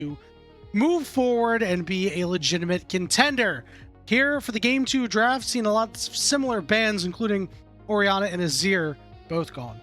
to move forward and be a legitimate contender. Here for the Game 2 draft, seen a lot of similar bans, including Orianna and Azir, both gone.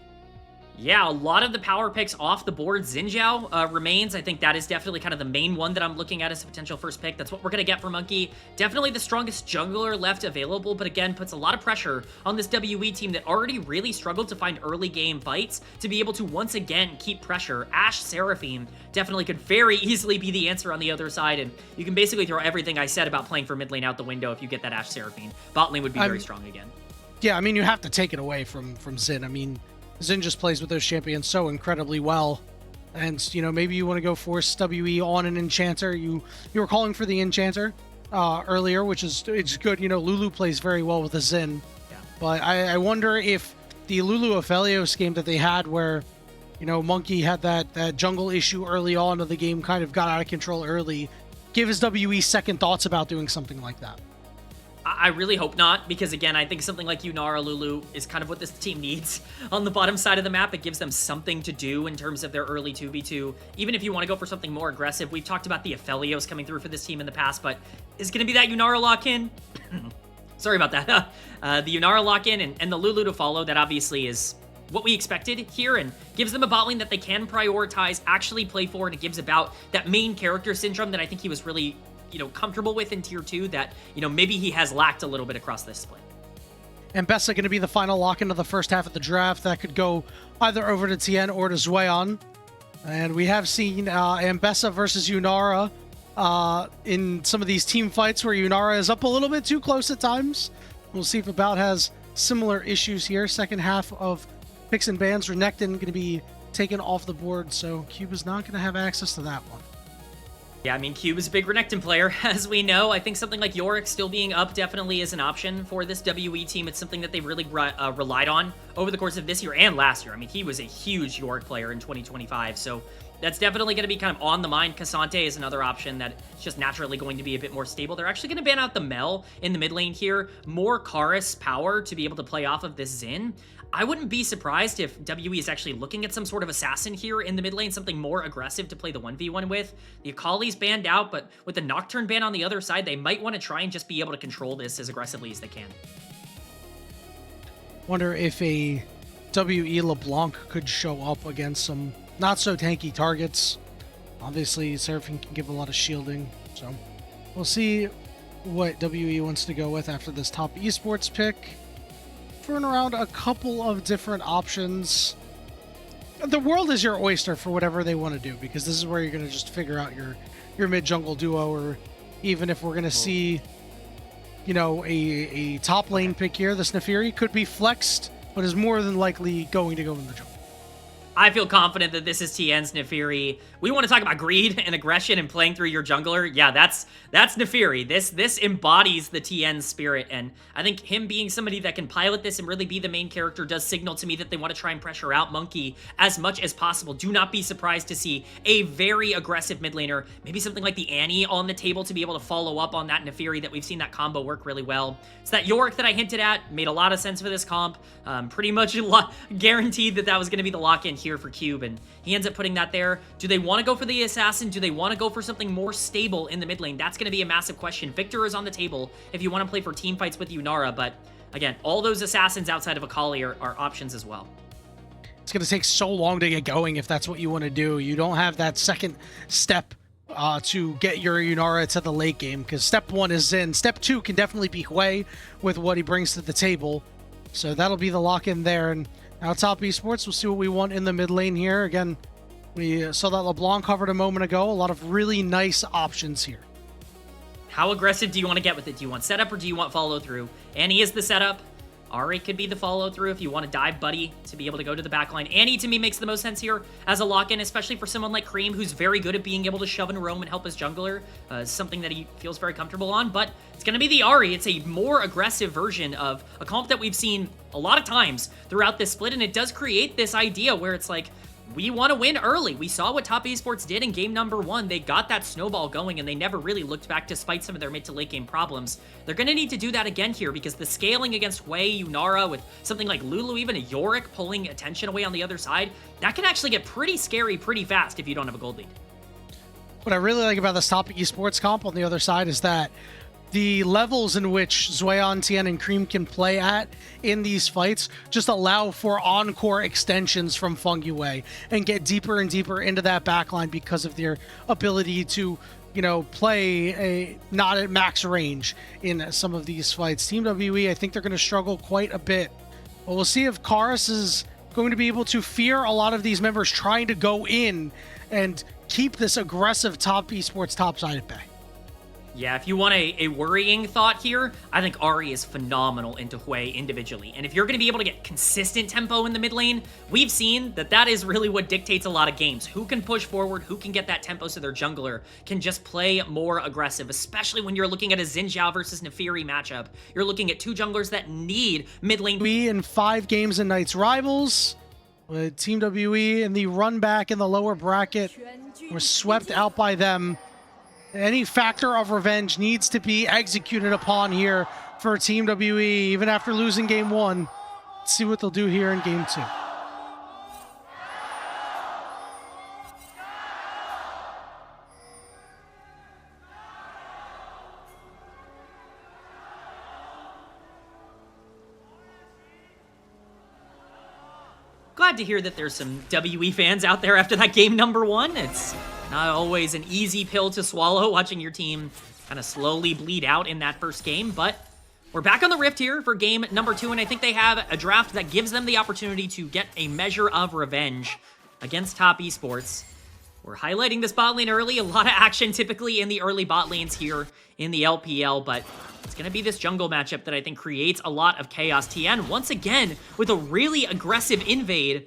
Yeah, a lot of the power picks off the board. Xin Zhao remains. I think that is definitely kind of the main one that I'm looking at as a potential first pick. That's what we're going to get for Monki. Definitely the strongest jungler left available, but again, puts a lot of pressure on this WE team that already really struggled to find early game fights to be able to once again keep pressure. Ashe Seraphine definitely could very easily be the answer on the other side, and you can basically throw everything I said about playing for mid lane out the window if you get that Ashe Seraphine. Bot lane would be very strong again. Yeah, I mean, you have to take it away from Xin. I mean, Xin just plays with those champions so incredibly well. And, you know, maybe you want to go force WE on an Enchanter. You were calling for the Enchanter earlier, which is it's good. You know, Lulu plays very well with the Xin. Yeah. But I wonder if the Lulu Aphelios game that they had where, you know, Monki had that jungle issue early on of the game kind of got out of control early, gives WE second thoughts about doing something like that. I really hope not, because again, I think something like Yunara Lulu is kind of what this team needs on the bottom side of the map. It gives them something to do in terms of their early 2v2. Even if you want to go for something more aggressive, we've talked about the Aphelios coming through for this team in the past, but is it going to be that Yunara lock-in? Sorry about that. The Yunara lock-in and the Lulu to follow, that obviously is what we expected here, and gives them a bot lane that they can prioritize, actually play for, and it gives about that main character syndrome that I think he was really, you know, comfortable with in tier 2 that, you know, maybe he has lacked a little bit across this split. And Bessa going to be the final lock-in of the first half of the draft. That could go either over to Tien or to Zweon. And we have seen Ambessa versus Yunara in some of these team fights where Yunara is up a little bit too close at times. We'll see if About has similar issues here. Second half of picks and bans. Renekton going to be taken off the board, so Cube is not going to have access to that one. Yeah, I mean, Cube is a big Renekton player, as we know. I think something like Yorick still being up definitely is an option for this WE team. It's something that they really relied on over the course of this year and last year. I mean, he was a huge Yorick player in 2025, so that's definitely going to be kind of on the mind. Cassante is another option that is just naturally going to be a bit more stable. They're actually going to ban out the Mel in the mid lane here. More Karis power to be able to play off of this Xin. I wouldn't be surprised if WE is actually looking at some sort of assassin here in the mid lane, something more aggressive to play the 1v1 with. The Akali's banned out, but with the Nocturne ban on the other side, they might want to try and just be able to control this as aggressively as they can. Wonder if a WE LeBlanc could show up against some not so tanky targets. Obviously, Seraphine can give a lot of shielding, so we'll see what WE wants to go with after this top esports pick. Throwing around a couple of different options. The world is your oyster for whatever they want to do, because this is where you're going to just figure out your mid-jungle duo, or even if we're going to see, you know, a top lane pick here. The Snefiri could be flexed, but is more than likely going to go in the jungle. I feel confident that this is TN's Nefiri. We want to talk about greed and aggression and playing through your jungler. Yeah, that's Nefiri. This embodies the TN spirit, and I think him being somebody that can pilot this and really be the main character does signal to me that they want to try and pressure out Monki as much as possible. Do not be surprised to see a very aggressive mid laner, maybe something like the Annie on the table to be able to follow up on that Nefiri that we've seen that combo work really well. So that Yorick that I hinted at made a lot of sense for this comp. Pretty much guaranteed that was going to be the lock-in here for Cube, and he ends up putting that there. Do they want to go for the assassin? Do they want to go for something more stable in the mid lane? That's going to be a massive question. Victor is on the table if you want to play for team fights with Yunara, but again, all those assassins outside of Akali are options as well. It's going to take so long to get going if that's what you want to do. You don't have that second step to get your Yunara to the late game, because step 1 is in. Step 2 can definitely be Hui with what he brings to the table, so that'll be the lock-in there. And now top esports, we'll see what we want in the mid lane here. Again, we saw that LeBlanc covered a moment ago. A lot of really nice options here. How aggressive do you want to get with it? Do you want setup or do you want follow through? Annie is the setup. Ari could be the follow through if you want to dive Buddy to be able to go to the backline. Annie to me makes the most sense here as a lock-in, especially for someone like Creme, who's very good at being able to shove and roam and help his jungler. Something that he feels very comfortable on, but it's going to be the Ari. It's a more aggressive version of a comp that we've seen a lot of times throughout this split, and it does create this idea where it's like, we want to win early. We saw what Top Esports did in game number 1. They got that snowball going, and they never really looked back despite some of their mid to late game problems. They're going to need to do that again here, because the scaling against Hui, Yunara, with something like Lulu, even a Yorick pulling attention away on the other side, that can actually get pretty scary pretty fast if you don't have a gold lead. what I really like about this top esports comp on the other side is that the levels in which Xueyan, Tien, and Creme can play at in these fights just allow for encore extensions from Fengyue and get deeper and deeper into that backline because of their ability to, you know, play not at max range in some of these fights. Team WE, I think they're going to struggle quite a bit. But we'll see if Karis is going to be able to fear a lot of these members trying to go in and keep this aggressive top esports top side at bay. Yeah, if you want a worrying thought here, I think Ahri is phenomenal into Hui individually. And if you're going to be able to get consistent tempo in the mid lane, we've seen that that is really what dictates a lot of games. Who can push forward, who can get that tempo so their jungler can just play more aggressive, especially when you're looking at a Xin Zhao versus Naafiri matchup. You're looking at two junglers that need mid lane. We in 5 games in Knights Rivals, with Team WE in the run back in the lower bracket, were swept out by them. Any factor of revenge needs to be executed upon here for Team WE, even after losing game 1. Let's see what they'll do here in game 2. Glad to hear that there's some WE fans out there after that game number 1. It's not always an easy pill to swallow, watching your team kind of slowly bleed out in that first game, but we're back on the Rift here for game number 2, and I think they have a draft that gives them the opportunity to get a measure of revenge against top esports. We're highlighting this bot lane early, a lot of action typically in the early bot lanes here in the LPL, but it's going to be this jungle matchup that I think creates a lot of chaos. Tien, once again, with a really aggressive invade,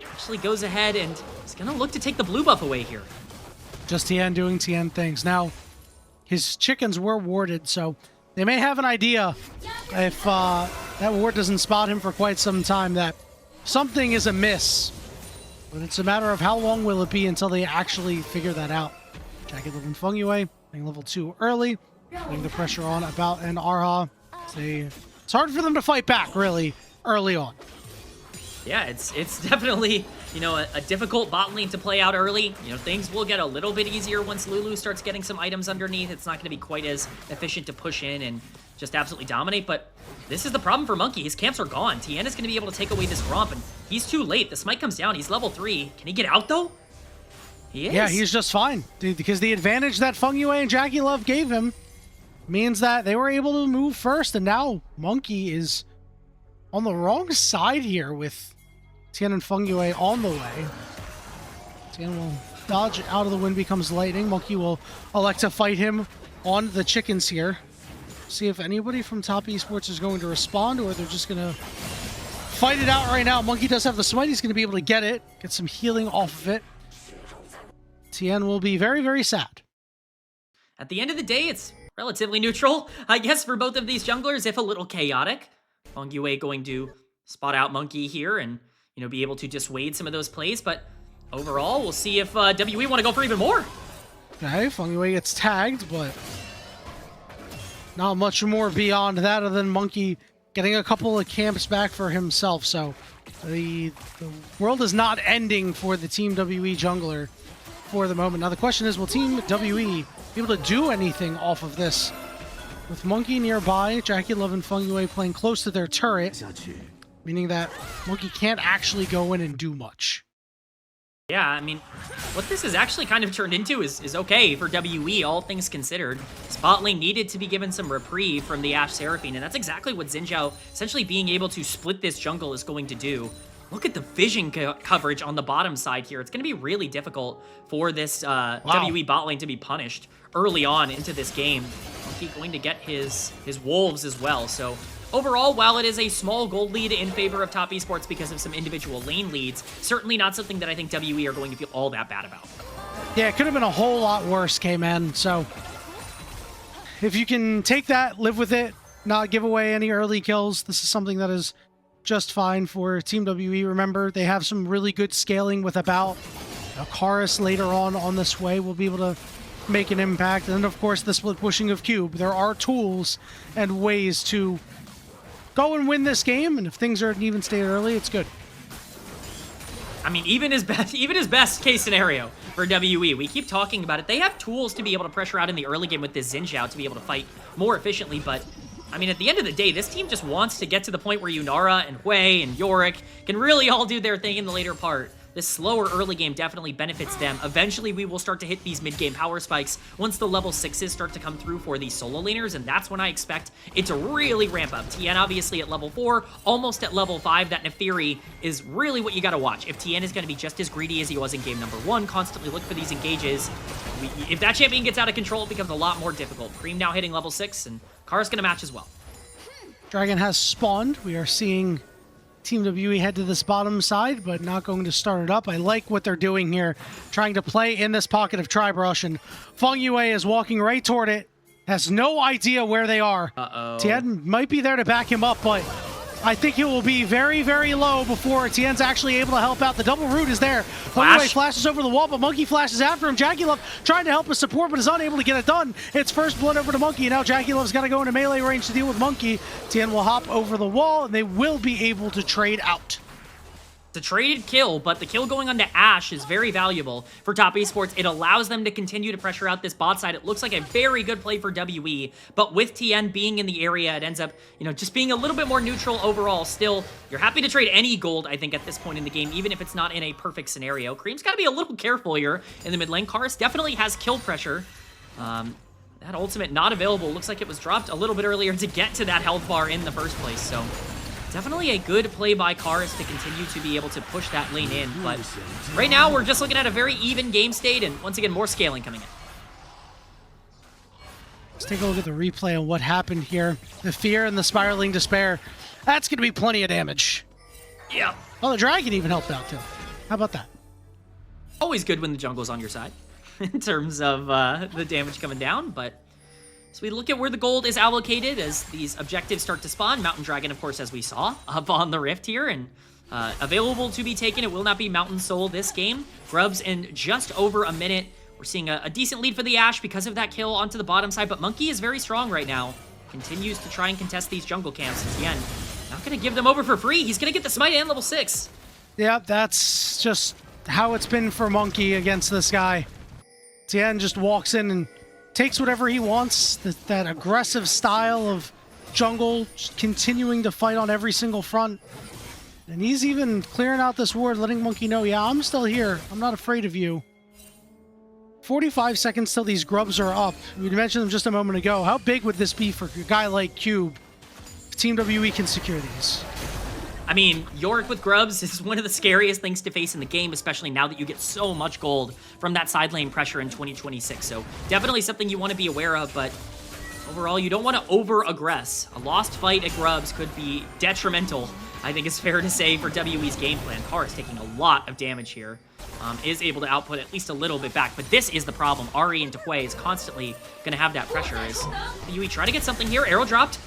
actually goes ahead and is going to look to take the blue buff away here. Just Tien doing Tien things. Now, his chickens were warded, so they may have an idea, if that ward doesn't spot him for quite some time, that something is amiss. But it's a matter of how long will it be until they actually figure that out. JiaQi living Fengyue, being level 2 early, putting the pressure on about and Arha. It's hard for them to fight back, really, early on. Yeah, it's definitely, you know, a difficult bot lane to play out early. You know, things will get a little bit easier once Lulu starts getting some items underneath. It's not going to be quite as efficient to push in and just absolutely dominate, but this is the problem for Monki. His camps are gone. Tien is going to be able to take away this romp, and he's too late. The smite comes down. He's level 3. Can he get out, though? He is. Yeah, he's just fine, dude, because the advantage that Fengyue and JiaQi Love gave him means that they were able to move first, and now Monki is on the wrong side here with Tien and Fengyue on the way. Tien will dodge out of the wind, becomes lightning. Monki will elect to fight him on the chickens here. See if anybody from top esports is going to respond, or they're just going to fight it out right now. Monki does have the smite. He's going to be able to get it, get some healing off of it. Tien will be very, very sad. At the end of the day, it's relatively neutral, I guess, for both of these junglers, if a little chaotic. Fengyue going to spot out Monki here and, you know, be able to dissuade some of those plays, but overall, we'll see if WE want to go for even more. Okay, Fengyue gets tagged, but not much more beyond that other than Monki getting a couple of camps back for himself. So the world is not ending for the Team WE jungler for the moment. Now the question is, will Team WE be able to do anything off of this? With Monki nearby, JiaQi Love and Fengyue playing close to their turret, meaning that Monki can't actually go in and do much. Yeah, I mean, what this has actually kind of turned into is okay for WE, all things considered. Spot lane needed to be given some reprieve from the Ashe Seraphine, and that's exactly what Xin Zhao essentially being able to split this jungle is going to do. Look at the vision coverage on the bottom side here. It's going to be really difficult for this WE bot lane to be punished early on into this game. Monki going to get his wolves as well, so overall, while it is a small gold lead in favor of top esports because of some individual lane leads, certainly not something that I think WE are going to feel all that bad about. Yeah, it could have been a whole lot worse, Kman. So if you can take that, live with it, not give away any early kills, this is something that is just fine for Team WE. Remember, they have some really good scaling with about Karis later on this way will be able to make an impact. And of course, the split pushing of Cube. There are tools and ways to go and win this game, and if things are at an even state early, it's good. I mean, even his best case scenario for WE. We keep talking about it. They have tools to be able to pressure out in the early game with this Xin Zhao to be able to fight more efficiently, but I mean, at the end of the day, this team just wants to get to the point where Yunara and Hui and Yorick can really all do their thing in the later part. This slower early game definitely benefits them. Eventually, we will start to hit these mid-game power spikes once the level 6s start to come through for these solo laners, and that's when I expect it to really ramp up. Tien obviously at level 4, almost at level 5. That Nefiri is really what you gotta watch. If Tien is gonna be just as greedy as he was in game number 1, constantly look for these engages. If that champion gets out of control, it becomes a lot more difficult. Creme now hitting level 6, and Karis gonna match as well. Dragon has spawned. We are seeing Team WE head to this bottom side, but not going to start it up. I like what they're doing here, trying to play in this pocket of Tri-Brush, and Fengyue is walking right toward it, has no idea where they are. Tien might be there to back him up, but I think it will be very, very low before Tien's actually able to help out. The double root is there. Fengyue flashes over the wall, but Monki flashes after him. JiaQi trying to help his support, but is unable to get it done. It's first blood over to Monki. Now JiaQi's got to go into melee range to deal with Monki. Tien will hop over the wall, and they will be able to trade out. It's a traded kill, but the kill going onto Ashe is very valuable for Top Esports. It allows them to continue to pressure out this bot side. It looks like a very good play for WE, but with Tien being in the area, it ends up, just being a little bit more neutral overall. Still, you're happy to trade any gold, I think, at this point in the game, even if it's not in a perfect scenario. Creme's got to be a little careful here in the mid lane. Karis definitely has kill pressure. That ultimate not available. Looks like it was dropped a little bit earlier to get to that health bar in the first place, so definitely a good play by Karis to continue to be able to push that lane in, but right now we're just looking at a very even game state, and once again, more scaling coming in. Let's take a look at the replay on what happened here. The fear and the spiraling despair. That's going to be plenty of damage. Yeah. Oh, the dragon even helped out too. How about that? Always good when the jungle's on your side in terms of the damage coming down, but so we look at where the gold is allocated as these objectives start to spawn. Mountain Dragon, of course, as we saw, up on the Rift here, and available to be taken. It will not be Mountain Soul this game. Grubs in just over a minute. We're seeing a decent lead for the Ashe because of that kill onto the bottom side, but Monki is very strong right now. Continues to try and contest these jungle camps. Tien not going to give them over for free. He's going to get the smite and level 6. Yeah, that's just how it's been for Monki against this guy. Tien just walks in and takes whatever he wants, that aggressive style of jungle, just continuing to fight on every single front. And he's even clearing out this ward, letting Monki know, yeah, I'm still here. I'm not afraid of you. 45 seconds till these grubs are up. We mentioned them just a moment ago. How big would this be for a guy like Cube if Team WE can secure these? I mean, Yorick with grubs is one of the scariest things to face in the game, especially now that you get so much gold from that side lane pressure in 2026. So definitely something you want to be aware of, but overall, you don't want to over-aggress. A lost fight at grubs could be detrimental, I think it's fair to say, for WE's game plan. Karis taking a lot of damage here. Is able to output at least a little bit back, but this is the problem. Ahri into Hui is constantly going to have that pressure as WE try to get something here. Arrow dropped.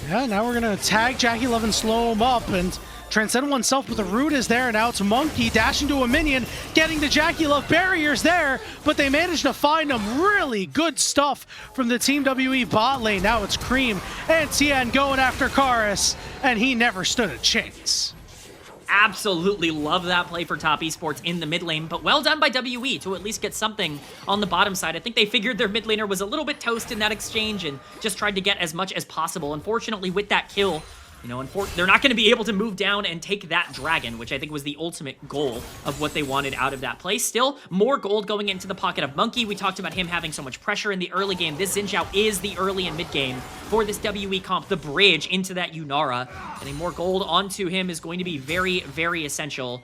Yeah, now we're going to tag JiaQi and slow him up, and transcend oneself, but the root is there. Now it's Monki dashing to a minion, getting the JiaQi barriers there, but they managed to find him. Really good stuff from the Team WE bot lane. Now it's Creme and Tien going after Karis, and he never stood a chance. Absolutely love that play for Top Esports in the mid lane, but well done by WE to at least get something on the bottom side. I think they figured their mid laner was a little bit toast in that exchange and just tried to get as much as possible. Unfortunately, with that kill, they're not going to be able to move down and take that dragon, which I think was the ultimate goal of what they wanted out of that play. Still, more gold going into the pocket of Monki. We talked about him having so much pressure in the early game. This Xin Zhao is the early and mid game for this WE comp, the bridge into that Yunara. Getting more gold onto him is going to be very, very essential.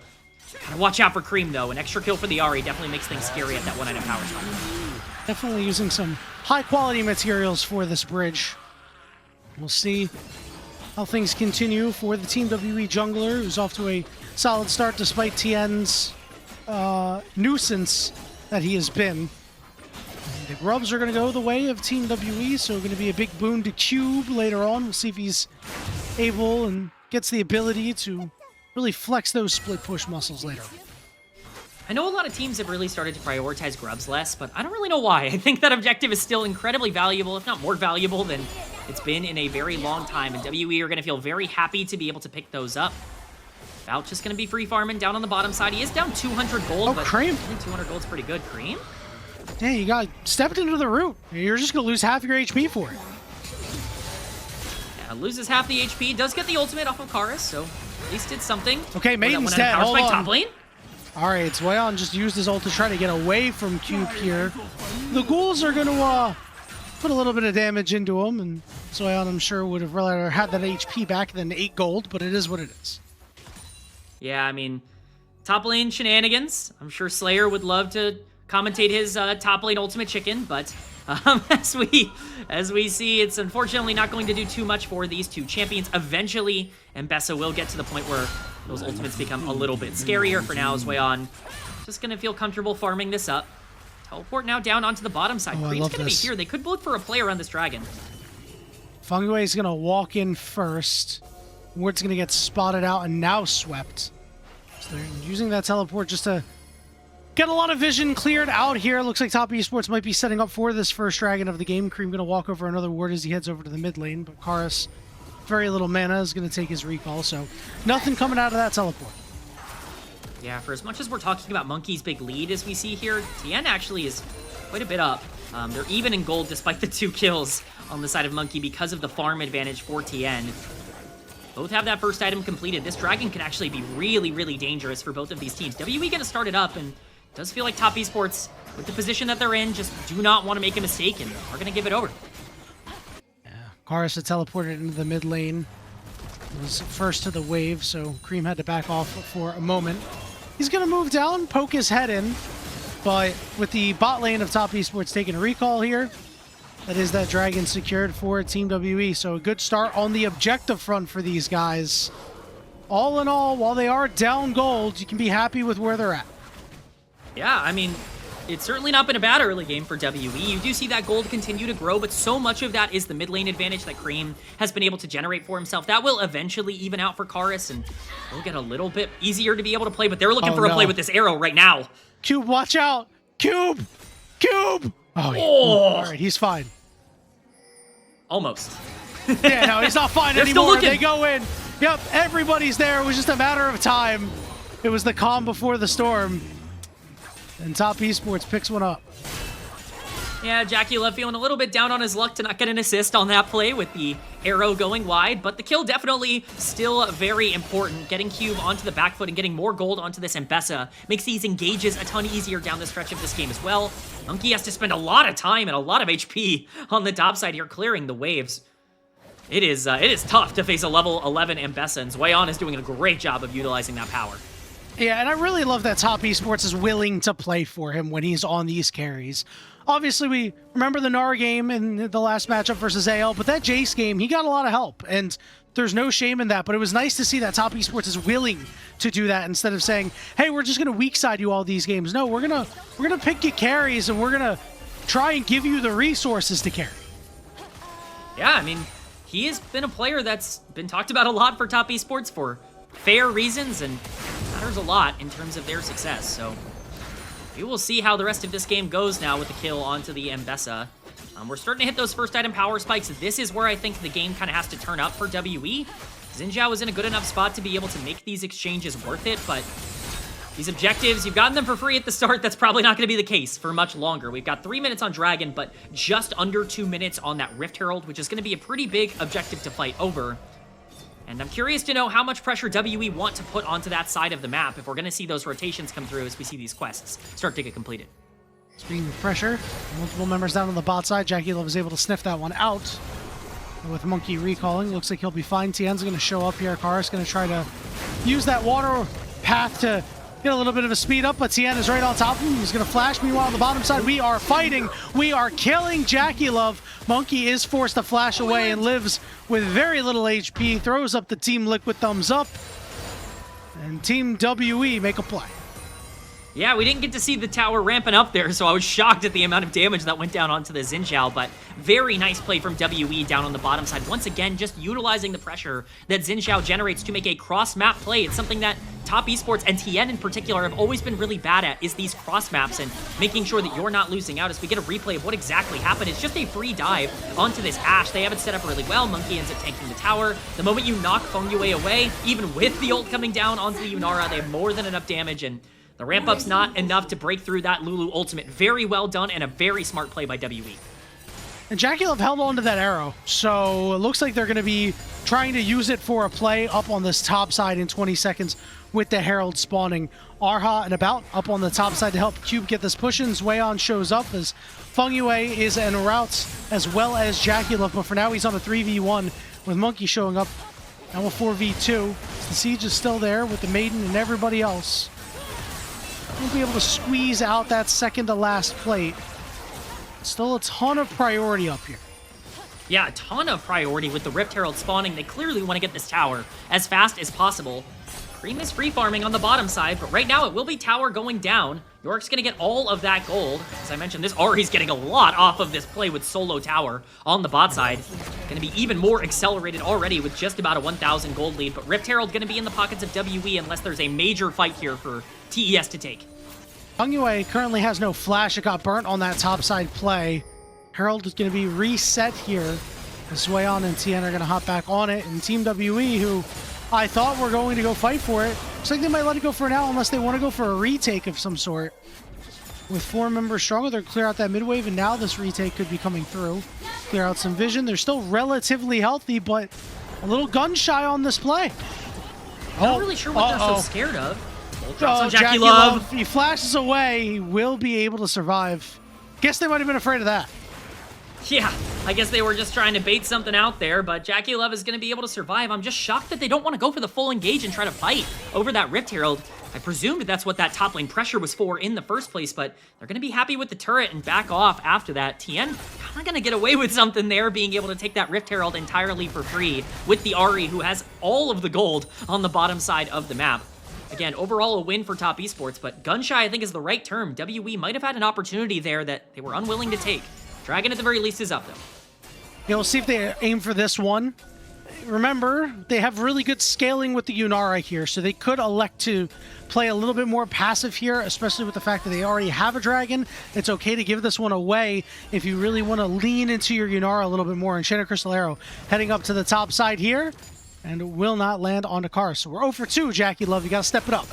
Gotta watch out for Creme, though. An extra kill for the Ahri definitely makes things scary at that 1-item power spot. Definitely using some high-quality materials for this bridge. We'll see how things continue for the Team WE jungler, who's off to a solid start despite Tien's nuisance that he has been. And the grubs are going to go the way of Team WE, so going to be a big boon to Cube later on. We'll see if he's able and gets the ability to really flex those split push muscles later. I know a lot of teams have really started to prioritize grubs less, but I don't really know why. I think that objective is still incredibly valuable, if not more valuable than it's been in a very long time, and WE are going to feel very happy to be able to pick those up. About just going to be free farming down on the bottom side. He is down 200 gold, Oh, but Creme. I think 200 gold's pretty good. Creme? Yeah, you got stepped into the root. You're just going to lose half your HP for it. Yeah, loses half the HP. Does get the ultimate off of Karis, so at least did something. Okay, Maiden's dead. Power Hold spike on. top lane. All right, Yaoyao just used his ult to try to get away from Cube here. The ghouls are going to put a little bit of damage into him, and Yaoyao, I'm sure, would have rather had that HP back than 8 gold, but it is what it is. Yeah, I mean, top lane shenanigans. I'm sure Slayer would love to commentate his top lane ultimate chicken, but as we see, it's unfortunately not going to do too much for these two champions. Eventually, Mbessa will get to the point where those ultimates become a little bit scarier. For now, Yaoyao just going to feel comfortable farming this up. Teleport now down onto the bottom side. Oh, Creme's going to be here. They could look for a play around this dragon. Fengyue is going to walk in first. Ward's going to get spotted out and now swept. So they're using that teleport just to get a lot of vision cleared out here. Looks like Top Esports might be setting up for this first dragon of the game. Creme going to walk over another ward as he heads over to the mid lane, but Karis, very little mana, is going to take his recall, so nothing coming out of that teleport. Yeah, for as much as we're talking about Monki's big lead as we see here, TN actually is quite a bit up. They're even in gold despite the 2 kills on the side of Monki because of the farm advantage for TN. Both have that first item completed. This dragon can actually be really, really dangerous for both of these teams. WE gonna start it up, and it does feel like Top Esports, with the position that they're in, just do not want to make a mistake, and are gonna give it over. Yeah, Karis had teleported into the mid lane. He was first to the wave, so Creme had to back off for a moment. He's gonna move down, poke his head in, but with the bot lane of Top Esports taking a recall here, that is that dragon secured for Team WE. So a good start on the objective front for these guys. All in all, while they are down gold, you can be happy with where they're at. Yeah, I mean, it's certainly not been a bad early game for WE. You do see that gold continue to grow, but so much of that is the mid lane advantage that Creme has been able to generate for himself. That will eventually even out for Karis, and it'll get a little bit easier to be able to play, but they're looking for a play with this arrow right now. Cube, watch out! Cube! Cube! Oh, yeah. All right, he's fine. Almost. Yeah, no, he's not fine anymore. They go in. Yep, everybody's there. It was just a matter of time. It was the calm before the storm. And Top Esports picks one up. Yeah, JiaQi left feeling a little bit down on his luck to not get an assist on that play with the arrow going wide, but the kill definitely still very important. Getting Cube onto the back foot and getting more gold onto this Mbessa makes these engages a ton easier down the stretch of this game as well. Monki has to spend a lot of time and a lot of HP on the top side here clearing the waves. It is tough to face a level 11 Mbessa, and Yaoyao is doing a great job of utilizing that power. Yeah, and I really love that Top Esports is willing to play for him when he's on these carries. Obviously, we remember the Gnar game in the last matchup versus AL, but that Jace game, he got a lot of help, and there's no shame in that, but it was nice to see that Top Esports is willing to do that instead of saying, hey, we're just going to weak side you all these games. No, we're gonna pick you carries, and we're going to try and give you the resources to carry. Yeah, I mean, he has been a player that's been talked about a lot for Top Esports for fair reasons, and matters a lot in terms of their success, so we will see how the rest of this game goes now with the kill onto the Mbessa. We're starting to hit those first item power spikes. This is where I think the game kind of has to turn up for WE. Xinjiao was in a good enough spot to be able to make these exchanges worth it, but these objectives, you've gotten them for free at the start. That's probably not going to be the case for much longer. We've got 3 minutes on Dragon, but just under 2 minutes on that Rift Herald, which is going to be a pretty big objective to fight over. And I'm curious to know how much pressure WE want to put onto that side of the map if we're going to see those rotations come through as we see these quests start to get completed. Speaking of pressure, multiple members down on the bot side. JiaQi was able to sniff that one out. And with Monki recalling, looks like he'll be fine. Tien's going to show up here. Karis going to try to use that water path to get a little bit of a speed up, but Tien is right on top of him. He's going to flash. Meanwhile, on the bottom side, we are fighting. We are killing JiaQi. Monki is forced to flash away and lives with very little HP. Throws up the Team Liquid thumbs up. And Team WE make a play. Yeah, we didn't get to see the tower ramping up there, so I was shocked at the amount of damage that went down onto the Xin Zhao, but very nice play from WE down on the bottom side. Once again, just utilizing the pressure that Xin Zhao generates to make a cross-map play. It's something that Top Esports and TN in particular have always been really bad at, is these cross-maps and making sure that you're not losing out. As we get a replay of what exactly happened, it's just a free dive onto this Ashe. They have it set up really well. Monki ends up tanking the tower. The moment you knock Fengyue away, even with the ult coming down onto the Yunara, they have more than enough damage, and the ramp-up's not enough to break through that Lulu ultimate. Very well done and a very smart play by WE. And JiaQi held on to that arrow, so it looks like they're going to be trying to use it for a play up on this top side in 20 seconds with the Herald spawning. Arha and About up on the top side to help Cube get this push in. Zweon shows up as Fengyue is en route, as well as JiaQi, but for now he's on a 3v1 with Monki showing up. Now a 4v2. The siege is still there with the Maiden and everybody else. Won't be able to squeeze out that second to last plate. Still a ton of priority up here. Yeah, a ton of priority with the Rift Herald spawning. They clearly want to get this tower as fast as possible. Creme is free farming on the bottom side, but right now it will be tower going down. Yorick's going to get all of that gold. As I mentioned, this Ari's getting a lot off of this play with solo tower on the bot side. Going to be even more accelerated already with just about a 1,000 gold lead, but Rift Herald going to be in the pockets of WE unless there's a major fight here for TES to take. Fengyue currently has no flash. It got burnt on that top side play. Herald is going to be reset here. Zweon and TN are going to hop back on it. And Team WE, who I thought were going to go fight for it, looks like they might let it go for now unless they want to go for a retake of some sort. With 4 members stronger, they're clear out that mid wave, and now this retake could be coming through. Clear out some vision. They're still relatively healthy, but a little gun shy on this play. Not really sure what they're so scared of. Oh, on JiaQi Love. He flashes away. He will be able to survive. Guess they might have been afraid of that. Yeah, I guess they were just trying to bait something out there, but JiaQi Love is going to be able to survive. I'm just shocked that they don't want to go for the full engage and try to fight over that Rift Herald. I presumed that's what that top lane pressure was for in the first place, but they're going to be happy with the turret and back off after that. TN kind of going to get away with something there, being able to take that Rift Herald entirely for free with the Ari, who has all of the gold on the bottom side of the map. Again, overall a win for Top Esports, but gun-shy I think is the right term. WE might have had an opportunity there that they were unwilling to take. Dragon at the very least is up though. Yeah, we'll see if they aim for this one. Remember, they have really good scaling with the Yunara here, so they could elect to play a little bit more passive here, especially with the fact that they already have a dragon. It's okay to give this one away if you really want to lean into your Yunara a little bit more. And Shanna Crystal Arrow heading up to the top side here, and will not land onto Karis. So we're 0 for 2, JiaQi Love. You got to step it up.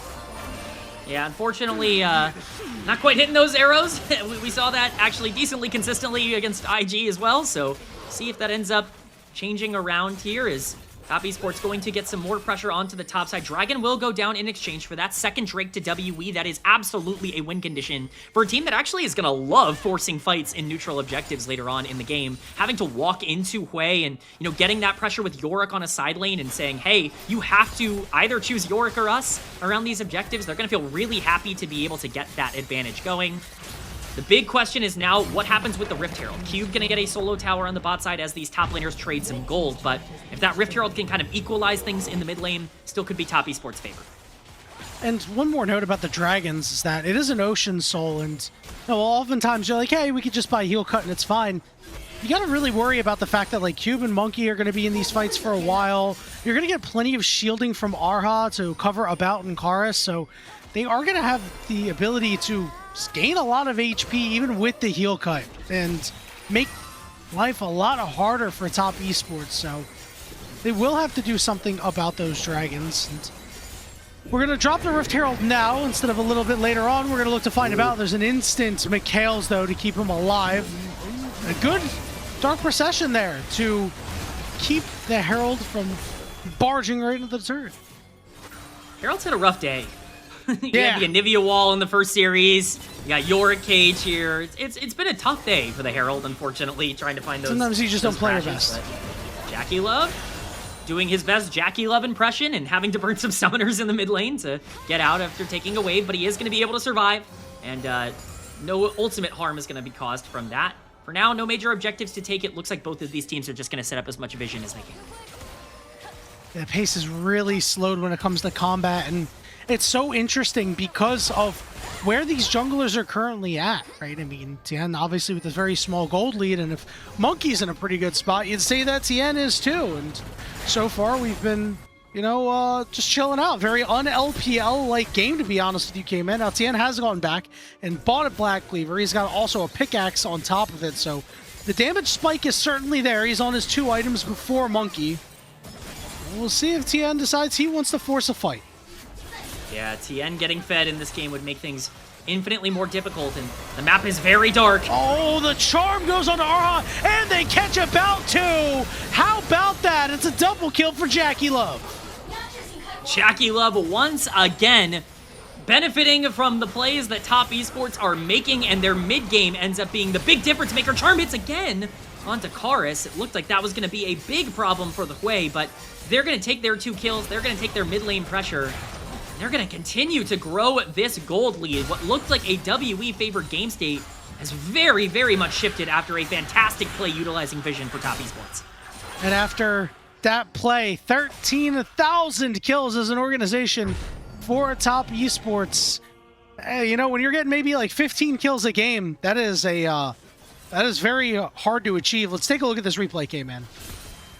Yeah, unfortunately, not quite hitting those arrows. We saw that actually decently consistently against IG as well, so see if that ends up changing around here. Is Top Esports going to get some more pressure onto the top side? Dragon will go down in exchange for that second Drake to WE. That is absolutely a win condition for a team that actually is going to love forcing fights in neutral objectives later on in the game. Having to walk into Hui and, you know, getting that pressure with Yorick on a side lane and saying, hey, you have to either choose Yorick or us around these objectives. They're going to feel really happy to be able to get that advantage going. The big question is now, what happens with the Rift Herald? Cube gonna get a solo tower on the bot side as these top laners trade some gold, but if that Rift Herald can kind of equalize things in the mid lane, still could be Top Esports' favor. And one more note about the dragons is that it is an Ocean Soul, and you know, oftentimes you're like, hey, we could just buy heal cut and it's fine. You gotta really worry about the fact that like Cube and Monki are gonna be in these fights for a while. You're gonna get plenty of shielding from Arha to cover About and Karis, so they are gonna have the ability to gain a lot of HP even with the heal cut and make life a lot harder for Top Esports, so they will have to do something about those dragons. And we're going to drop the Rift Herald now instead of a little bit later on. We're going to look to find About. There's an instant McHale's though to keep him alive. A good Dark Procession there to keep the Herald from barging right into the turret. Herald's had a rough day. You Yeah. had the Anivia wall in the first series. You got Yorick Cage here. It's been a tough day for the Herald, unfortunately, trying to find those. Sometimes you just don't play your crashes, best. but JiaQi Love doing his best JiaQi Love impression and having to burn some summoners in the mid lane to get out after taking a wave, but he is going to be able to survive, and no ultimate harm is going to be caused from that. For now, no major objectives to take. It looks like both of these teams are just going to set up as much vision as they can. The pace is really slowed when it comes to combat, and it's so interesting because of where these junglers are currently at, right? I mean, Tien obviously with a very small gold lead, and if Monki's in a pretty good spot, you'd say that Tien is too. And so far, we've been, you know, just chilling out. Very un-LPL-like game, to be honest with you, Kman. Now, Tien has gone back and bought a Black Cleaver. He's got also a pickaxe on top of it, so the damage spike is certainly there. He's on his 2 items before Monki. We'll see if Tien decides he wants to force a fight. Yeah, Tien getting fed in this game would make things infinitely more difficult, and the map is very dark. Oh, the charm goes on to Arha, and they catch about 2! How about that? It's a double kill for JiaQi Love. JiaQi Love once again benefiting from the plays that Top Esports are making, and their mid-game ends up being the big difference maker. Charm hits again onto Karis. It looked like that was going to be a big problem for the Hui, but they're going to take their 2 kills. They're going to take their mid-lane pressure. They're going to continue to grow this gold lead. What looked like a WE-favored game state has very, very much shifted after a fantastic play utilizing Vision for Top Esports. And after that play, 13,000 kills as an organization for Top Esports. You know, when you're getting maybe like 15 kills a game, that is very hard to achieve. Let's take a look at this replay, Kman.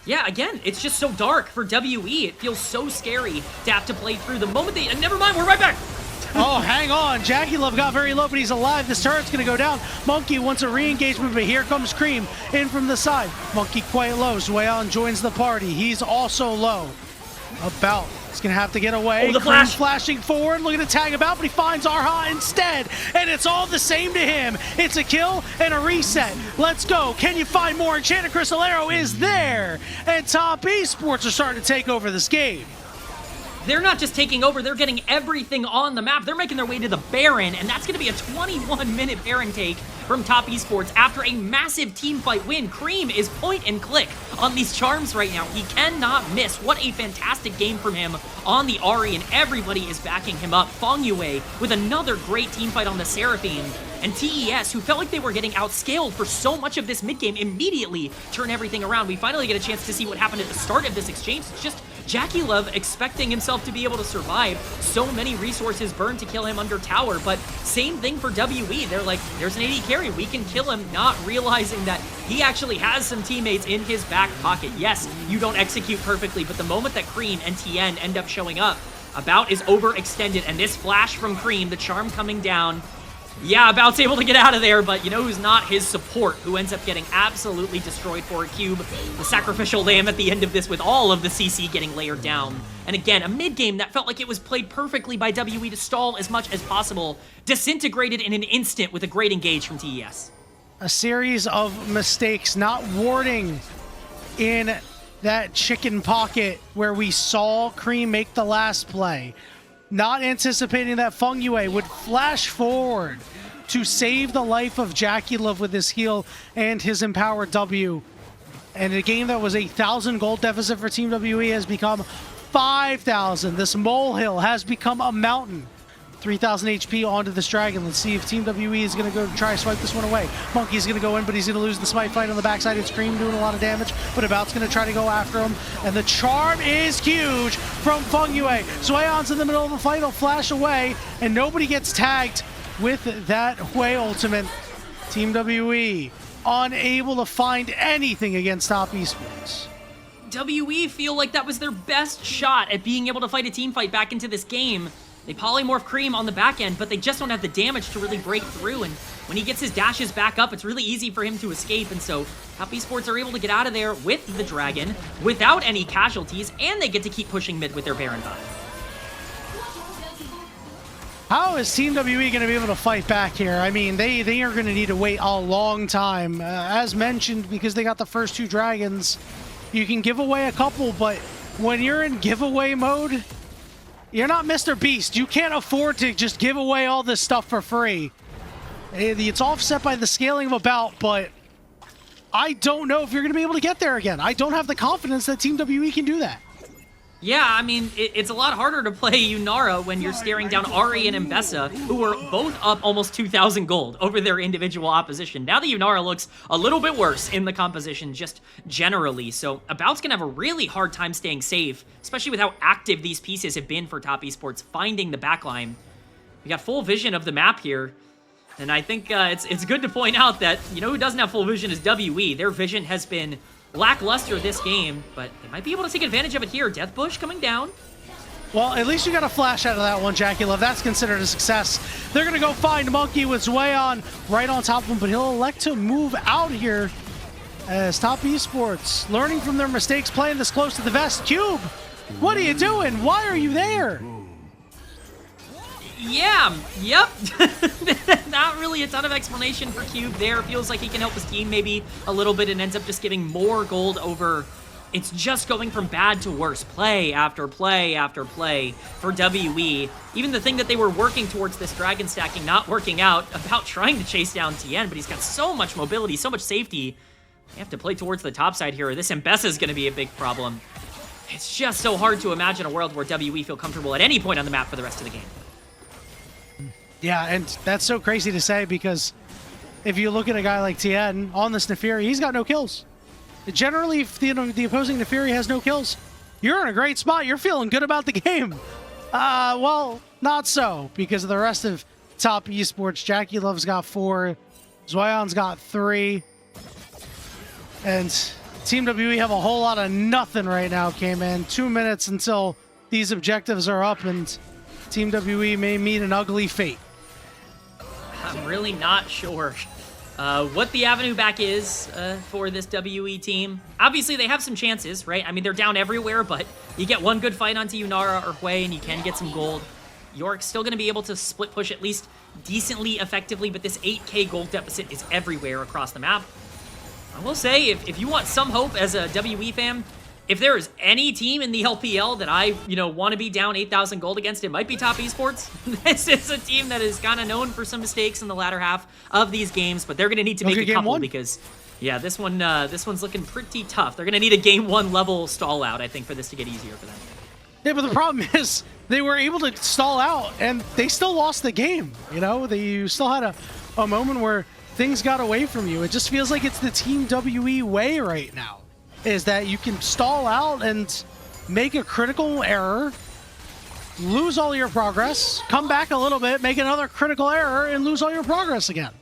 Yeah, again, it's just so dark for WE. It feels so scary to have to play through the moment they... Never mind, we're right back! Oh, hang on. JiaQi Love got very low, but he's alive. This turret's going to go down. Monki wants a re-engagement, but here comes Creme in from the side. Monki quite low. Yaoyao joins the party. He's also low. About. He's going to have to get away. Oh, the flash. Flashing forward, looking to tag about, but he finds Arha instead. And it's all the same to him. It's a kill and a reset. Let's go. Can you find more? Enchanted Crystal Arrow is there. And Top Esports are starting to take over this game. They're not just taking over, they're getting everything on the map. They're making their way to the Baron, and that's going to be a 21-minute Baron take from Top Esports after a massive team fight win. Creme is point and click on these charms right now. He cannot miss. What a fantastic game from him on the Ahri, and everybody is backing him up. Fengyue with another great team fight on the Seraphine. And TES, who felt like they were getting outscaled for so much of this mid-game, immediately turn everything around. We finally get a chance to see what happened at the start of this exchange. It's just JiaQi Love expecting himself to be able to survive. So many resources burned to kill him under tower, but same thing for WE. They're like, there's an AD carry, we can kill him, not realizing that he actually has some teammates in his back pocket. Yes, you don't execute perfectly, but the moment that Creme and Tien end up showing up, About is overextended, and this flash from Creme, the charm coming down, yeah, About's able to get out of there, but you know who's not? His support, who ends up getting absolutely destroyed for a cube. The sacrificial lamb at the end of this with all of the CC getting layered down. And again, a mid-game that felt like it was played perfectly by WE to stall as much as possible, disintegrated in an instant with a great engage from TES. A series of mistakes, not warding in that chicken pocket where we saw Creme make the last play. Not anticipating that Fengyue would flash forward to save the life of JiaQi Love with his heal and his empowered W. And a game that was 1,000 gold deficit for Team WE has become 5,000. This molehill has become a mountain. 3,000 HP onto this dragon. Let's see if Team WE is going to go try to swipe this one away. Monki's going to go in, but he's going to lose the smite fight on the backside. It's Creme doing a lot of damage, but About's going to try to go after him. And the charm is huge from Fengyue. Yaoyao's in the middle of the fight. He'll flash away, and nobody gets tagged with that Hui ultimate. Team WE unable to find anything against Top Esports. WE feel like that was their best shot at being able to fight a team fight back into this game. They polymorph Creme on the back end, but they just don't have the damage to really break through, and when he gets his dashes back up, it's really easy for him to escape, and so Top Esports are able to get out of there with the Dragon without any casualties, and they get to keep pushing mid with their Baron bot. How is Team WE going to be able to fight back here? I mean, they are going to need to wait a long time. As mentioned, because they got the first 2 dragons, you can give away a couple, but when you're in giveaway mode, you're not Mr. Beast. You can't afford to just give away all this stuff for free. It's offset by the scaling of About, but I don't know if you're going to be able to get there again. I don't have the confidence that Team WE can do that. Yeah, I mean, it's a lot harder to play Yunara when you're staring down Ahri and Mbessa, who are both up almost 2,000 gold over their individual opposition. Now the Yunara looks a little bit worse in the composition, just generally, so About's gonna have a really hard time staying safe, especially with how active these pieces have been for Top Esports, finding the backline. We got full vision of the map here. And I think it's good to point out that, you know, who doesn't have full vision is WE. Their vision has been lackluster this game, but they might be able to take advantage of it here. Death Bush coming down. Well, at least you got a flash out of that one, JiaQi Love. That's considered a success. They're going to go find Monki with Zweon right on top of him, but he'll elect to move out here as Top Esports, learning from their mistakes, playing this close to the vest. Cube, what are you doing? Why are you there? Yeah, yep. Not really a ton of explanation for Cube there. Feels like he can help his team maybe a little bit and ends up just giving more gold over. It's just going from bad to worse. Play after play after play for WE. Even the thing that they were working towards, this dragon stacking, not working out, about trying to chase down Tien, but he's got so much mobility, so much safety. They have to play towards the top side here. This Mbessa is going to be a big problem. It's just so hard to imagine a world where WE feel comfortable at any point on the map for the rest of the game. Yeah, and that's so crazy to say because if you look at a guy like Tien on this Nefiri, he's got no kills. Generally, if the opposing Nefiri has no kills, you're in a great spot. You're feeling good about the game. Well, not so because of the rest of Top Esports. JiaQi Love's got 4. Zweon's got 3. And Team WE have a whole lot of nothing right now, Kman. 2 minutes until these objectives are up, and Team WE may meet an ugly fate. I'm really not sure what the avenue back is for this WE team. Obviously, they have some chances, right? I mean, they're down everywhere, but you get one good fight onto Yunara or Hui, and you can get some gold. York's still going to be able to split push at least decently effectively, but this 8k gold deficit is everywhere across the map. I will say, if you want some hope as a WE fan, if there is any team in the LPL that I, want to be down 8,000 gold against, it might be Top Esports. This is a team that is kind of known for some mistakes in the latter half of these games, but they're going to need to make a couple because, yeah, this one's looking pretty tough. They're going to need a Game 1 level stall out, I think, for this to get easier for them. Yeah, but the problem is they were able to stall out, and they still lost the game. You still had a moment where things got away from you. It just feels like it's the Team WE way right now, is that you can stall out and make a critical error, lose all your progress, come back a little bit, make another critical error, and lose all your progress again.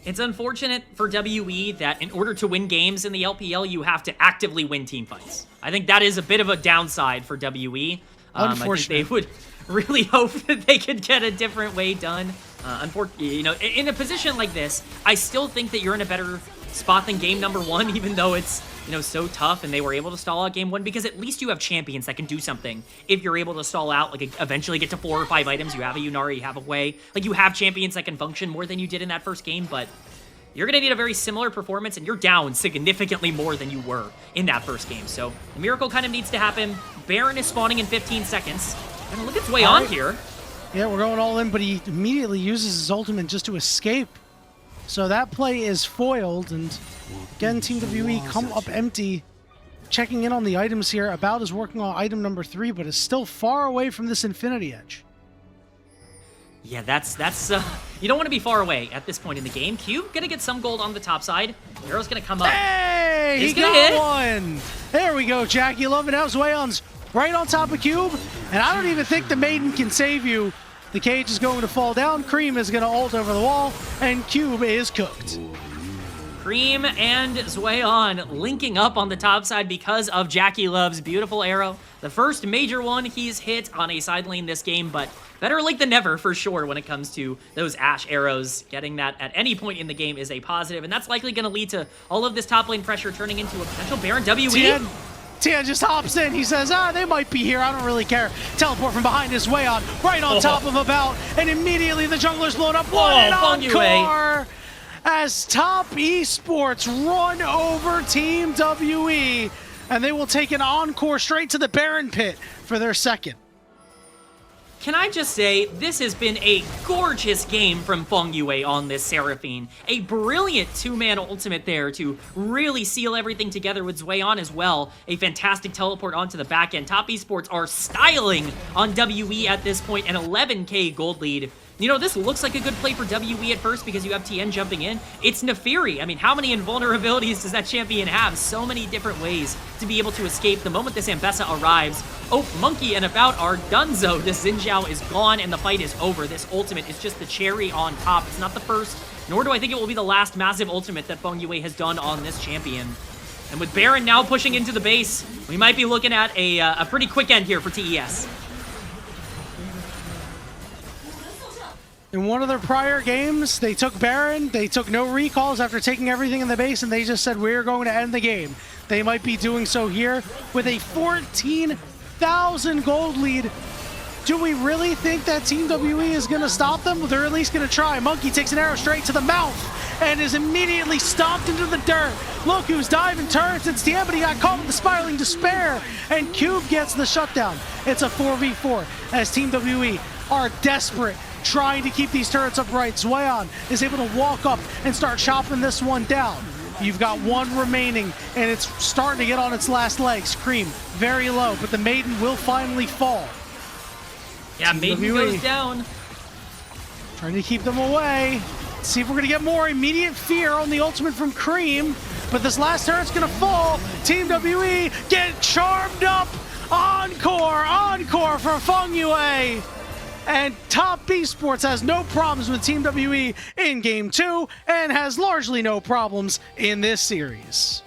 It's unfortunate for WE that in order to win games in the LPL, you have to actively win team fights. I think that is a bit of a downside for WE. I think they would really hope that they could get a different way done. Unfortunately, in a position like this, I still think that you're in a better spot than game number 1, even though it's, so tough and they were able to stall out game 1, because at least you have champions that can do something. If you're able to stall out, like eventually get to 4 or 5 items, you have a Yunara, you have a Hui, like you have champions that can function more than you did in that first game, but you're going to need a very similar performance, and you're down significantly more than you were in that first game. So the miracle kind of needs to happen. Baron is spawning in 15 seconds. And look at Zweon here. Yeah, we're going all in, but he immediately uses his ultimate just to escape. So that play is foiled, and again, Team WE come up empty. Checking in on the items here. About is working on item number 3, but is still far away from this Infinity Edge. Yeah, that's you don't want to be far away at this point in the game. Cube gonna get some gold on the top side. Arrow's gonna come up. Hey, he got one. There we go, JiaQi Love, and now Zweon's right on top of Cube, and I don't even think the Maiden can save you. The cage is going to fall down. Creme is going to ult over the wall, and Cube is cooked. Creme and Zweon linking up on the top side because of JiaQi Love's beautiful arrow. The first major one he's hit on a side lane this game, but better late than never for sure when it comes to those Ashe arrows. Getting that at any point in the game is a positive, and that's likely going to lead to all of this top lane pressure turning into a potential Baron WE. Tien just hops in. He says, they might be here. I don't really care. Teleport from behind his way on, right on top of About, and immediately the jungler's blown up. One encore as Top Esports run over Team WE, and they will take an encore straight to the Baron pit for their second. Can I just say, this has been a gorgeous game from Fengyue on this Seraphine. A brilliant 2-man ultimate there to really seal everything together with Zweon as well. A fantastic teleport onto the back end. Top Esports are styling on WE at this point, an 11k gold lead. You know, this looks like a good play for WE at first because you have TN jumping in. It's Naafiri. I mean, how many invulnerabilities does that champion have? So many different ways to be able to escape the moment this Ambessa arrives. Oh, Monki and About are donezo. This Xin Zhao is gone and the fight is over. This ultimate is just the cherry on top. It's not the first, nor do I think it will be the last massive ultimate that Fengyue has done on this champion. And with Baron now pushing into the base, we might be looking at a pretty quick end here for TES. In one of their prior games, they took Baron, they took no recalls after taking everything in the base, and they just said, we're going to end the game. They might be doing so here with a 14,000 gold lead. Do we really think that Team WE is going to stop them? They're at least going to try. Monki takes an arrow straight to the mouth and is immediately stomped into the dirt. Look who's diving turrets. It's TN, but he got caught with the Spiraling Despair, and Cube gets the shutdown. It's a 4v4 as Team WE are desperate, trying to keep these turrets upright. Zweon is able to walk up and start chopping this one down. You've got one remaining, and it's starting to get on its last legs. Creme, very low, but the Maiden will finally fall. Yeah, Maiden goes down. Trying to keep them away. Let's see if we're going to get more immediate fear on the ultimate from Creme, but this last turret's going to fall. Team WE get charmed up. Encore for Fengyue. And Top Esports has no problems with Team WE in Game 2 and has largely no problems in this series.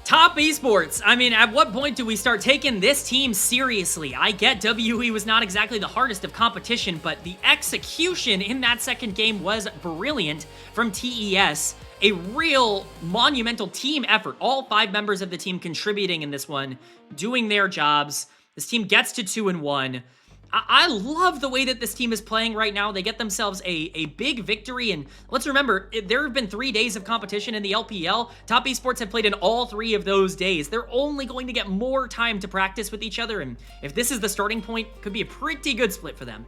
Top Esports. I mean, at what point do we start taking this team seriously? I get WE was not exactly the hardest of competition, but the execution in that second game was brilliant from TES. A real monumental team effort. All 5 members of the team contributing in this one, doing their jobs. This team gets to 2-1. I love the way that this team is playing right now. They get themselves a big victory, and let's remember, there have been 3 days of competition in the LPL. Top Esports have played in all 3 of those days. They're only going to get more time to practice with each other, and if this is the starting point, could be a pretty good split for them.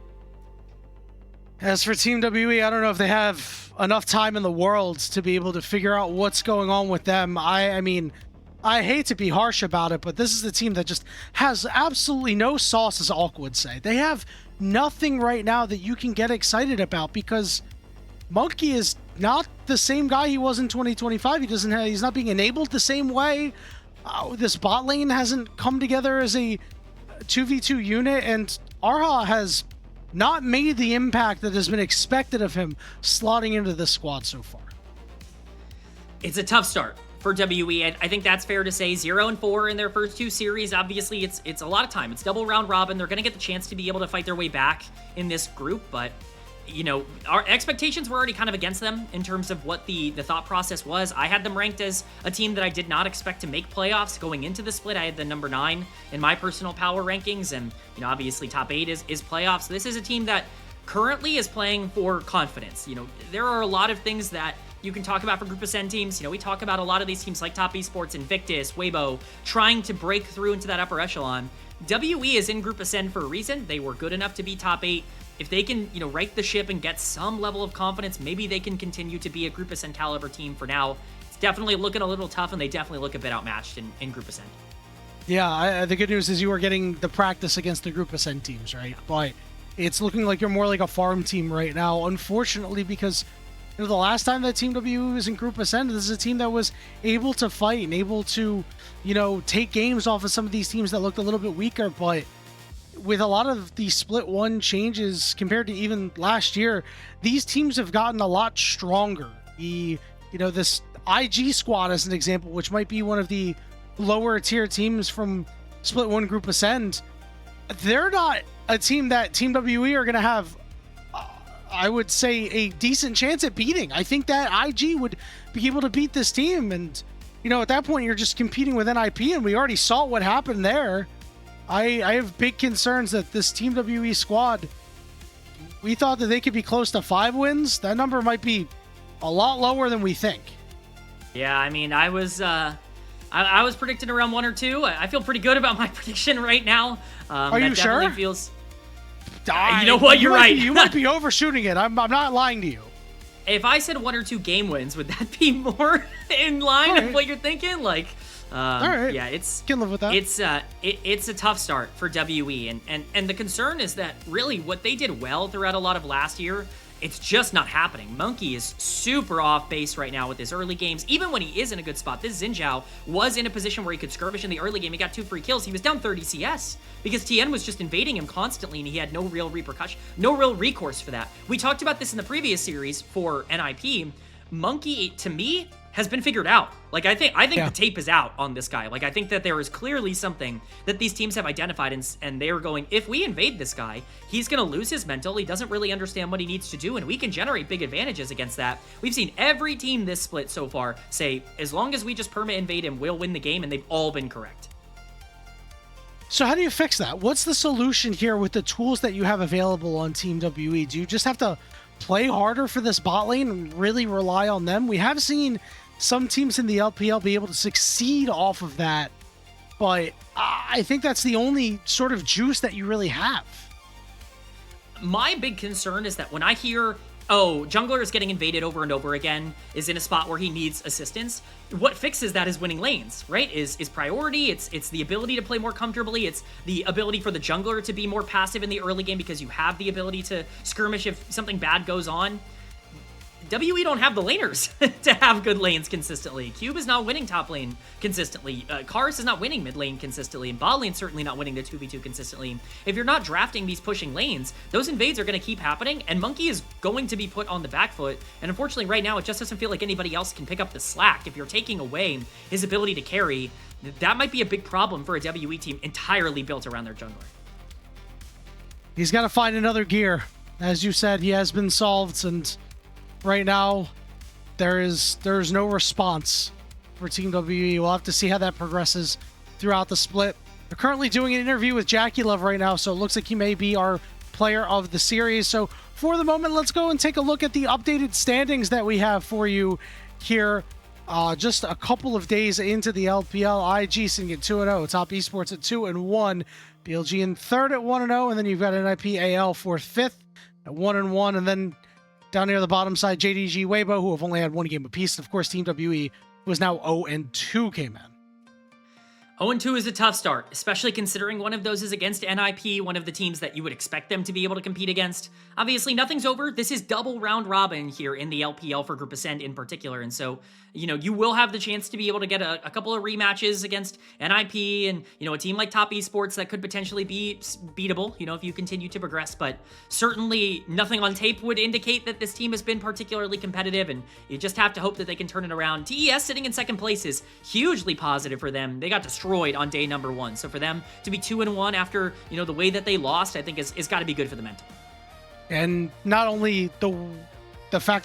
As for Team WE, I don't know if they have enough time in the world to be able to figure out what's going on with them. I mean, I hate to be harsh about it, but this is the team that just has absolutely no sauce, as Alk would say. They have nothing right now that you can get excited about because Monki is not the same guy he was in 2025. He's not being enabled the same way. This bot lane hasn't come together as a 2v2 unit, and Arha has not made the impact that has been expected of him slotting into this squad so far. It's a tough start for WE. I think that's fair to say. 0-4 in their first 2 series. Obviously, it's a lot of time. It's double round robin. They're going to get the chance to be able to fight their way back in this group, but you know, our expectations were already kind of against them in terms of what the thought process was. I had them ranked as a team that I did not expect to make playoffs going into the split. I had the number 9 in my personal power rankings, and you know, obviously top 8 is playoffs. This is a team that currently is playing for confidence. You know, there are a lot of things that you can talk about for Group Ascend teams. You know, we talk about a lot of these teams like Top Esports, Invictus, Weibo, trying to break through into that upper echelon. WE is in Group Ascend for a reason. They were good enough to be top 8. If they can, you know, right the ship and get some level of confidence, maybe they can continue to be a Group Ascend caliber team for now. It's definitely looking a little tough, and they definitely look a bit outmatched in Group Ascend. Yeah, the good news is you are getting the practice against the Group Ascend teams, right? But it's looking like you're more like a farm team right now, unfortunately, because you know, the last time that Team WE was in Group Ascend, this is a team that was able to fight and able to, you know, take games off of some of these teams that looked a little bit weaker. But with a lot of the Split 1 changes compared to even last year, these teams have gotten a lot stronger. This IG squad, as an example, which might be one of the lower tier teams from Split 1 Group Ascend, they're not a team that Team WE are going to have, I would say, a decent chance at beating. I think that IG would be able to beat this team, and you know, at that point you're just competing with NIP, and we already saw what happened there. I have big concerns that this Team WE squad, we thought that they could be close to 5 wins. That number might be a lot lower than we think. Yeah, I mean, I was predicting around 1 or 2. I feel pretty good about my prediction right now. Are you sure? Definitely feels. You know what? You're right. You might be overshooting it. I'm not lying to you. If I said 1 or 2 game wins, would that be more in line of what you're thinking? Like, All right. Yeah, it's can live with that. It's a tough start for WE, and the concern is that really what they did well throughout a lot of last year, it's just not happening. Monki is super off base right now with his early games. Even when he is in a good spot, this Xin Zhao was in a position where he could skirmish in the early game. He got 2 free kills. He was down 30 CS because TN was just invading him constantly, and he had no real repercussion, no real recourse for that. We talked about this in the previous series for NIP. Monki, to me, has been figured out. Like, I think the tape is out on this guy. Like, I think that there is clearly something that these teams have identified, and they are going, if we invade this guy, he's going to lose his mental. He doesn't really understand what he needs to do, and we can generate big advantages against that. We've seen every team this split so far say, as long as we just perma invade him, we'll win the game, and they've all been correct. So how do you fix that? What's the solution here with the tools that you have available on Team WE? Do you just have to play harder for this bot lane and really rely on them? We have seen some teams in the LPL be able to succeed off of that, but I think that's the only sort of juice that you really have. My big concern is that when I hear, oh, jungler is getting invaded over and over again, is in a spot where he needs assistance, what fixes that is winning lanes, right? Is priority, it's the ability to play more comfortably, it's the ability for the jungler to be more passive in the early game because you have the ability to skirmish if something bad goes on. WE don't have the laners to have good lanes consistently. Cube is not winning top lane consistently. Karis is not winning mid lane consistently. And bot lane certainly not winning the 2v2 consistently. If you're not drafting these pushing lanes, those invades are going to keep happening, and Monki is going to be put on the back foot. And unfortunately, right now, it just doesn't feel like anybody else can pick up the slack. If you're taking away his ability to carry, that might be a big problem for a WE team entirely built around their jungler. He's got to find another gear. As you said, he has been solved, and right now, there's no response for Team WE. We'll have to see how that progresses throughout the split. They're currently doing an interview with JiaQi right now, so it looks like he may be our player of the series. So for the moment, let's go and take a look at the updated standings that we have for you here. Just a couple of days into the LPL, IG sitting at 2-0, Top Esports at 2-1, BLG in third at 1-0, and then you've got NIP AL for fifth at 1-1, and then down near the bottom side, JDG Weibo, who have only had one game apiece. And of course, Team WE, who is now 0-2, Kman. 0-2 is a tough start, especially considering one of those is against NIP, one of the teams that you would expect them to be able to compete against. Obviously, nothing's over. This is double round robin here in the LPL for Group Ascend in particular, and so, you know, you will have the chance to be able to get a couple of rematches against NIP and, you know, a team like Top Esports that could potentially be beatable, you know, if you continue to progress, but certainly nothing on tape would indicate that this team has been particularly competitive, and you just have to hope that they can turn it around. TES sitting in second place is hugely positive for them. They got destroyed on day number 1, so for them to be 2-1 after, you know, the way that they lost, I think is got to be good for the mental. And not only the fact